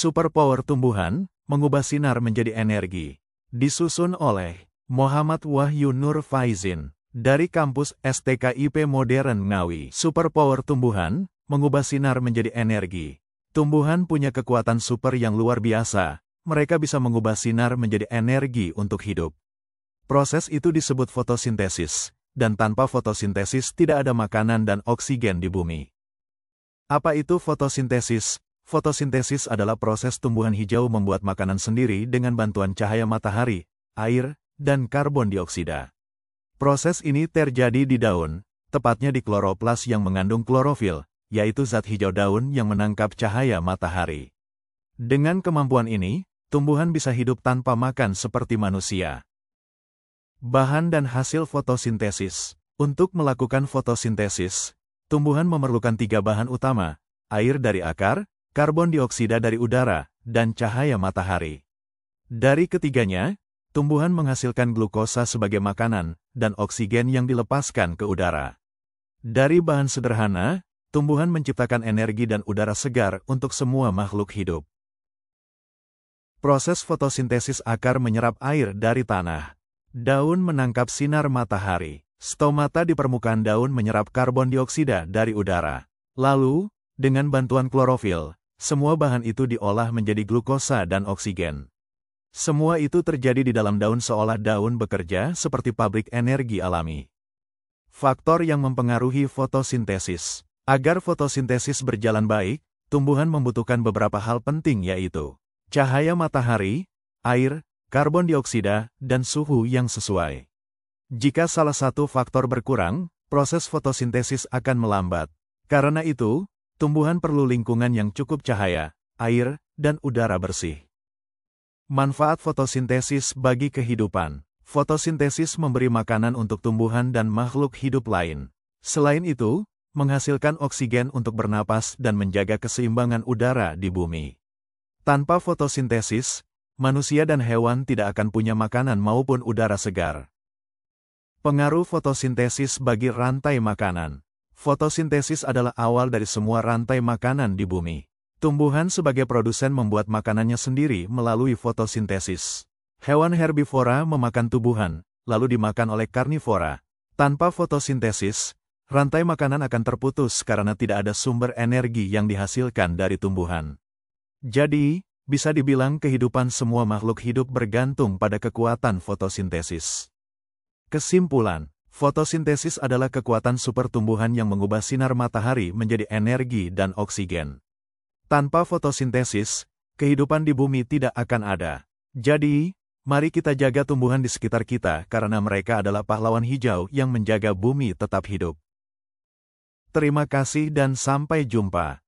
Superpower tumbuhan, mengubah sinar menjadi energi. Disusun oleh Muhammad Wahyu Nur Faizin, dari kampus STKIP Modern Ngawi. Superpower tumbuhan, mengubah sinar menjadi energi. Tumbuhan punya kekuatan super yang luar biasa, mereka bisa mengubah sinar menjadi energi untuk hidup. Proses itu disebut fotosintesis, dan tanpa fotosintesis tidak ada makanan dan oksigen di bumi. Apa itu fotosintesis? Fotosintesis adalah proses tumbuhan hijau membuat makanan sendiri dengan bantuan cahaya matahari, air, dan karbon dioksida. Proses ini terjadi di daun, tepatnya di kloroplas yang mengandung klorofil, yaitu zat hijau daun yang menangkap cahaya matahari. Dengan kemampuan ini, tumbuhan bisa hidup tanpa makan seperti manusia. Bahan dan hasil fotosintesis. Untuk melakukan fotosintesis, tumbuhan memerlukan 3 bahan utama, air dari akar, karbon dioksida dari udara, dan cahaya matahari. Dari ketiganya, tumbuhan menghasilkan glukosa sebagai makanan, dan oksigen yang dilepaskan ke udara. Dari bahan sederhana, tumbuhan menciptakan energi dan udara segar untuk semua makhluk hidup. Proses fotosintesis: akar menyerap air dari tanah. Daun menangkap sinar matahari. Stomata di permukaan daun menyerap karbon dioksida dari udara. Lalu, dengan bantuan klorofil, semua bahan itu diolah menjadi glukosa dan oksigen. Semua itu terjadi di dalam daun seolah daun bekerja seperti pabrik energi alami. Faktor yang mempengaruhi fotosintesis. Agar fotosintesis berjalan baik, tumbuhan membutuhkan beberapa hal penting, yaitu cahaya matahari, air, karbon dioksida, dan suhu yang sesuai. Jika salah satu faktor berkurang, proses fotosintesis akan melambat. Karena itu, tumbuhan perlu lingkungan yang cukup cahaya, air, dan udara bersih. Manfaat fotosintesis bagi kehidupan. Fotosintesis memberi makanan untuk tumbuhan dan makhluk hidup lain. Selain itu, menghasilkan oksigen untuk bernapas dan menjaga keseimbangan udara di bumi. Tanpa fotosintesis, manusia dan hewan tidak akan punya makanan maupun udara segar. Pengaruh fotosintesis bagi rantai makanan. Fotosintesis adalah awal dari semua rantai makanan di bumi. Tumbuhan sebagai produsen membuat makanannya sendiri melalui fotosintesis. Hewan herbivora memakan tumbuhan, lalu dimakan oleh karnivora. Tanpa fotosintesis, rantai makanan akan terputus karena tidak ada sumber energi yang dihasilkan dari tumbuhan. Jadi, bisa dibilang kehidupan semua makhluk hidup bergantung pada kekuatan fotosintesis. Kesimpulan. Fotosintesis adalah kekuatan super tumbuhan yang mengubah sinar matahari menjadi energi dan oksigen. Tanpa fotosintesis, kehidupan di bumi tidak akan ada. Jadi, mari kita jaga tumbuhan di sekitar kita karena mereka adalah pahlawan hijau yang menjaga bumi tetap hidup. Terima kasih dan sampai jumpa.